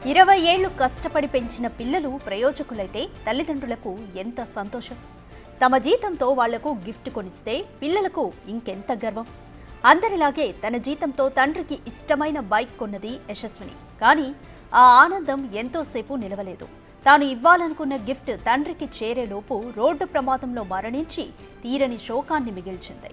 20 ఏళ్లు కష్టపడి పెంచిన పిల్లలు ప్రయోజకులైతే తల్లిదండ్రులకు ఎంత సంతోషం. తమ జీతంతో వాళ్లకు గిఫ్ట్ కొనిస్తే పిల్లలకు ఇంకెంత గర్వం. అందరిలాగే తన జీతంతో తండ్రికి ఇష్టమైన బైక్ కొన్నది యశస్విని. కానీ ఆ ఆనందం ఎంతోసేపు నిలవలేదు. తాను ఇవ్వాలనుకున్న గిఫ్ట్ తండ్రికి చేరేలోపు రోడ్డు ప్రమాదంలో మరణించి తీరని శోకాన్ని మిగిల్చింది.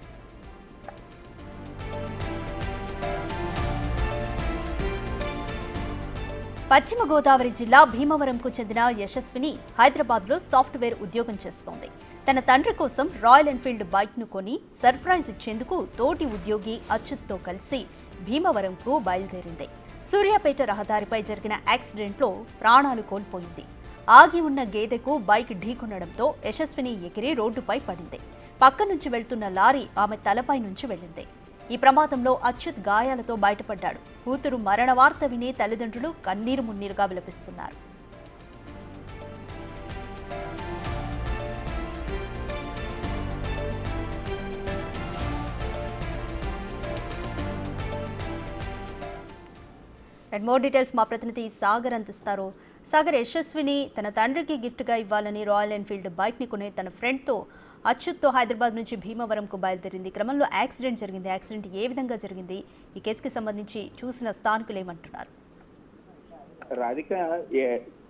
పశ్చిమ గోదావరి జిల్లా భీమవరంకు చెందిన యశస్విని హైదరాబాద్లో సాఫ్ట్వేర్ ఉద్యోగం చేస్తోంది. తన తండ్రి కోసం రాయల్ ఎన్ఫీల్డ్ బైక్ను కొని సర్ప్రైజ్ ఇచ్చేందుకు తోటి ఉద్యోగి అచ్యుత్తో కలిసి భీమవరంకు బయలుదేరింది. సూర్యాపేట రహదారిపై జరిగిన యాక్సిడెంట్లో ప్రాణాలు కోల్పోయింది. ఆగి ఉన్న గేదెకు బైక్ ఢీకొనడంతో యశస్విని ఎగిరి రోడ్డుపై పడింది. పక్క నుంచి వెళ్తున్న లారీ ఆమె తలపై నుంచి వెళ్ళింది. ఈ ప్రమాదంలో అచ్యుత్ గాయాలతో బయటపడ్డాడు. కూతురు మరణ వార్త విని తల్లిదండ్రులు కన్నీరు మున్నీరుగా విలపిస్తున్నారు. అండ్ మోర్ డీటెయిల్స్ మా ప్రతినిధి సాగర్ అందిస్తారు. సాగర్, యశస్విని తన తండ్రికి గిఫ్ట్గా ఇవ్వాలని రాయల్ ఎన్ఫీల్డ్ బైక్ని కొనే తన ఫ్రెండ్తో అచ్యుత్తో హైదరాబాద్ నుంచి భీమవరంకు బయలుదేరింది. క్రమంలో యాక్సిడెంట్ జరిగింది. యాక్సిడెంట్ ఏ విధంగా జరిగింది? ఈ కేసుకి సంబంధించి చూసిన స్థానికులు ఏమంటున్నారు? రాధిక,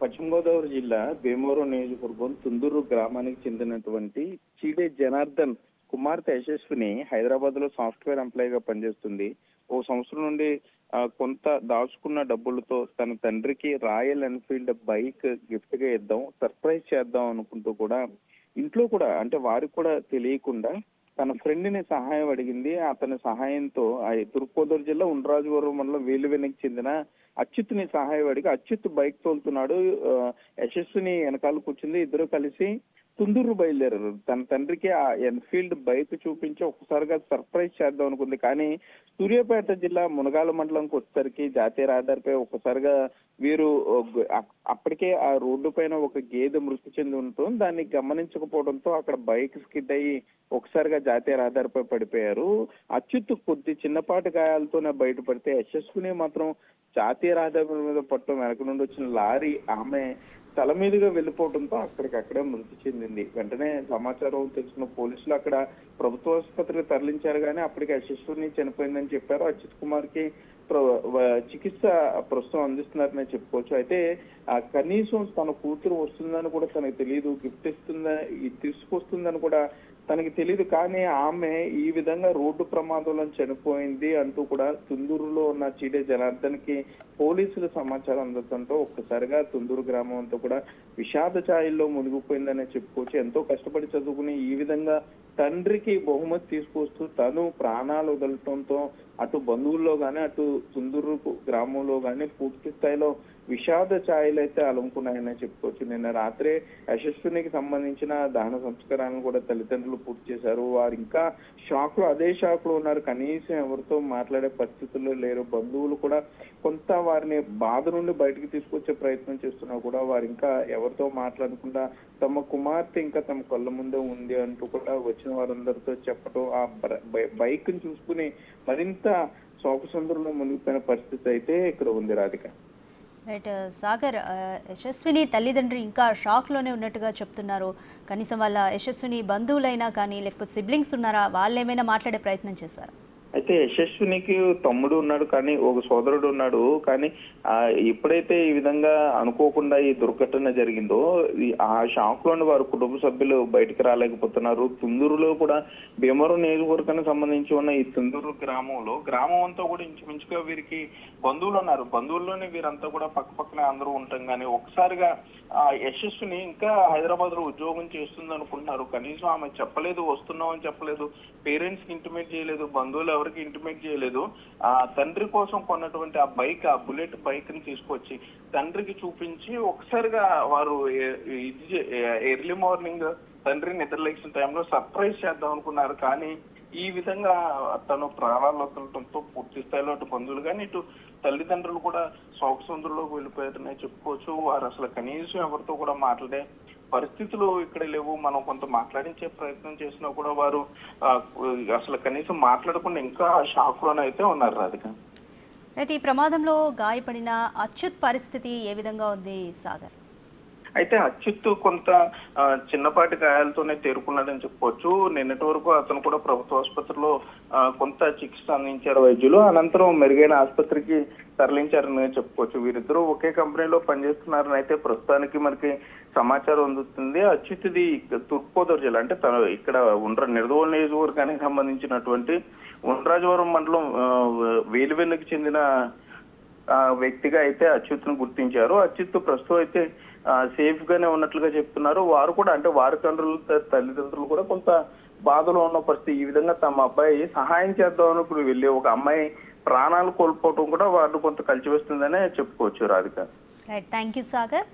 పశ్చిమ గోదావరి జిల్లా భీమవరం నియోజకవర్గం తుందూరు గ్రామానికి చెందినటువంటి చీడే జనార్దన్ కుమార్తె యశస్విని హైదరాబాద్ లో సాఫ్ట్వేర్ ఎంప్లాయీగా పనిచేస్తుంది. ఓ సంవత్సరం నుండి కొంత దాచుకున్న డబ్బులతో తన తండ్రికి రాయల్ ఎన్ఫీల్డ్ బైక్ గిఫ్ట్ గా ఇద్దాం, సర్ప్రైజ్ చేద్దాం అనుకుంటూ కూడా ఇంట్లో కూడా అంటే వారికి కూడా తెలియకుండా తన ఫ్రెండ్ ని సహాయం అడిగింది. అతని సహాయంతో తూర్పుగోదావరి జిల్లా ఉండ్రాజవరం మండలం వేలువెనకి చెందిన అచ్యుత్ ని సహాయం అడిగి అచ్యుత్ బైక్ తోలుతున్నాడు. యశస్విని వెనకాల కూర్చుంది. ఇద్దరు కలిసి తుందూరు బయలుదేరారు. తన తండ్రికి ఆ ఎన్ఫీల్డ్ బైక్ చూపించి ఒక్కసారిగా సర్ప్రైజ్ చేద్దాం అనుకుంది. కానీ సూర్యాపేట జిల్లా మునగాల మండలంకి వచ్చేసరికి జాతీయ రహదారిపై ఒక్కసారిగా వీరు అప్పటికే ఆ రోడ్డు పైన ఒక గేదె మృతి చెంది ఉండటం దాన్ని గమనించకపోవడంతో అక్కడ బైక్ స్కిడ్ అయ్యి ఒకసారిగా జాతీయ రహదారిపై పడిపోయారు. అచ్యుత్ కొద్ది చిన్నపాటి గాయాలతోనే బయటపడితే యశస్విని మాత్రం జాతీయ రహదారి మీద పట్టడం వెనక నుండి వచ్చిన లారీ ఆమె తల మీదుగా వెళ్ళిపోవడంతో అక్కడికక్కడే మృతి చెందింది. వెంటనే సమాచారం తెలుసుకున్న పోలీసులు అక్కడ ప్రభుత్వ ఆసుపత్రికి తరలించారు. కానీ అప్పటికి యశస్విని చనిపోయిందని చెప్పారు. అచ్యుత్ కుమార్ కి చికిత్స ప్రస్తుతం అందిస్తున్నారని చెప్పుకోవచ్చు. అయితే కనీసం తన కూతురు వస్తుందని కూడా తనకు తెలియదు, గిఫ్ట్ తీసుకొస్తుందని కూడా తనకి తెలియదు. కానీ ఆమె ఈ విధంగా రోడ్డు ప్రమాదంలో చనిపోయింది అంటూ కూడా తుందూరులో ఉన్న చీడే జనార్దన్ కి పోలీసులు సమాచారం అందడంతో ఒక్కసారిగా తుందూరు గ్రామం అంతా కూడా విషాద ఛాయల్లో మునిగిపోయిందనే చెప్పుకోవచ్చు. ఎంతో కష్టపడి చదువుకుని ఈ విధంగా తండ్రికి బహుమతి తీసుకొస్తూ తను ప్రాణాలు వదలటంతో అటు బంధువుల్లో గానీ అటు తుందూరు గ్రామంలో గానీ పూర్తి స్థాయిలో విషాద ఛాయలు అయితే అలుముకున్నాయని చెప్పుకోవచ్చు. నిన్న రాత్రే యశస్వినికి సంబంధించిన దహన సంస్కారాలను కూడా తల్లిదండ్రులు పూర్తి చేశారు. వారు ఇంకా అదే షాక్ లో ఉన్నారు. కనీసం ఎవరితో మాట్లాడే పరిస్థితుల్లో లేరు. బంధువులు కూడా కొంత వారిని బాధ నుండి బయటకు తీసుకొచ్చే ప్రయత్నం చేస్తున్నా కూడా వారు ఇంకా ఎవరితో మాట్లాడకుండా తమ కుమార్తె ఇంకా తమ కళ్ళ ముందే ఉంది అంటూ కూడా వచ్చిన వారందరితో చెప్పడం, ఆ బైక్ ని చూసుకుని మరింత శోకసంద్రంలో మునిగిపోయిన పరిస్థితి అయితే ఇక్కడ ఉంది. రాధిక, రైట్ సాగర్, యశస్విని తల్లిదండ్రులు ఇంకా షాక్లోనే ఉన్నట్టుగా చెప్తున్నారు. కనీసం వాళ్ళ యశస్విని బంధువులైనా కానీ లేకపోతే సిబ్లింగ్స్ ఉన్నారా, వాళ్ళు ఏమైనా మాట్లాడే ప్రయత్నం చేశారా? అయితే యశస్వినికి తమ్ముడు ఉన్నాడు, కానీ ఒక సోదరుడు ఉన్నాడు. కానీ ఎప్పుడైతే ఈ విధంగా అనుకోకుండా ఈ దుర్ఘటన జరిగిందో ఆ షాక్ లోని వారు కుటుంబ సభ్యులు బయటకు రాలేకపోతున్నారు. తుందూరులో కూడా భీమవరం నియోజకవర్గానికి సంబంధించి ఉన్న ఈ తుందూరు గ్రామం అంతా కూడా ఇంచుమించుగా వీరికి బంధువులు ఉన్నారు. బంధువుల్లోనే వీరంతా కూడా పక్క పక్కనే అందరూ ఉంటాం. కానీ ఒకసారిగా యశస్విని ఇంకా హైదరాబాద్ లో ఉద్యోగం చేస్తుంది అనుకుంటున్నారు. కనీసం ఆమె చెప్పలేదు, వస్తున్నాం అని చెప్పలేదు, పేరెంట్స్ కి ఇంటిమేట్ చేయలేదు, బంధువులు ఎవరికి ఇంటిమేట్ చేయలేదు. ఆ తండ్రి కోసం కొన్నటువంటి ఆ బైక్, ఆ బుల్లెట్ బైక్ ని తీసుకొచ్చి తండ్రికి చూపించి ఒకసారిగా వారు ఎర్లీ మార్నింగ్ తండ్రి నిద్రలేసిన టైంలో సర్ప్రైజ్ చేద్దాం అనుకున్నారు. కానీ ఈ విధంగా తను ప్రాణాలు వదలడంతో పూర్తి స్థాయిలో అటు బంధువులు కానీ ఇటు తల్లిదండ్రులు కూడా శోకసంద్రంలోకి వెళ్ళిపోయారనే చెప్పుకోవచ్చు. వారు అసలు కనీసం ఎవరితో కూడా మాట్లాడే పరిస్థితులు ఇక్కడ లేవు. మనం కొంత మాట్లాడించే ప్రయత్నం చేసినా కూడా వారు అసలు కనీసం మాట్లాడకుండా ఇంకా షాక్ లోనే అయితే ఉన్నారు. రాధిక, రైట్, ఈ ప్రమాదంలో గాయపడిన అచ్యుత్ పరిస్థితి ఏ విధంగా ఉంది సాగర్? అయితే అచ్యుత్ కొంత చిన్నపాటి గాయాలతోనే తేరుకున్నాడని చెప్పుకోవచ్చు. నిన్నటి వరకు అతను కూడా ప్రభుత్వ ఆసుపత్రిలో కొంత చికిత్స అందించారు వైద్యులు. అనంతరం మెరుగైన ఆసుపత్రికి తరలించారని చెప్పుకోవచ్చు. వీరిద్దరూ ఒకే కంపెనీలో పనిచేస్తున్నారని అయితే ప్రస్తుతానికి మనకి సమాచారం అందుతుంది. అచ్యుత్ది తూర్పుగోదావరి జిల్లా, అంటే ఇక్కడ నిర్దోల్ నియోజకవర్గానికి సంబంధించినటువంటి ఉండ్రాజవరం మండలం వేలువెల్లికి చెందిన వ్యక్తిగా అయితే అచ్యుత్ ను గుర్తించారు. అచ్యుత్ ప్రస్తుతం అయితే సేఫ్ గానే ఉన్నట్లుగా చెప్తున్నారు. వారు కూడా, అంటే వారి తల్లిదండ్రులు కూడా కొంత బాధలో ఉన్న పరిస్థితి. ఈ విధంగా తమ అబ్బాయి సహాయం చేద్దామని ఇప్పుడు వెళ్ళి ఒక అమ్మాయి ప్రాణాలు కోల్పోవడం కూడా వారిని కొంత కలిసివేస్తుందనే చెప్పుకోవచ్చు Radhika. Right, thank you Sagar.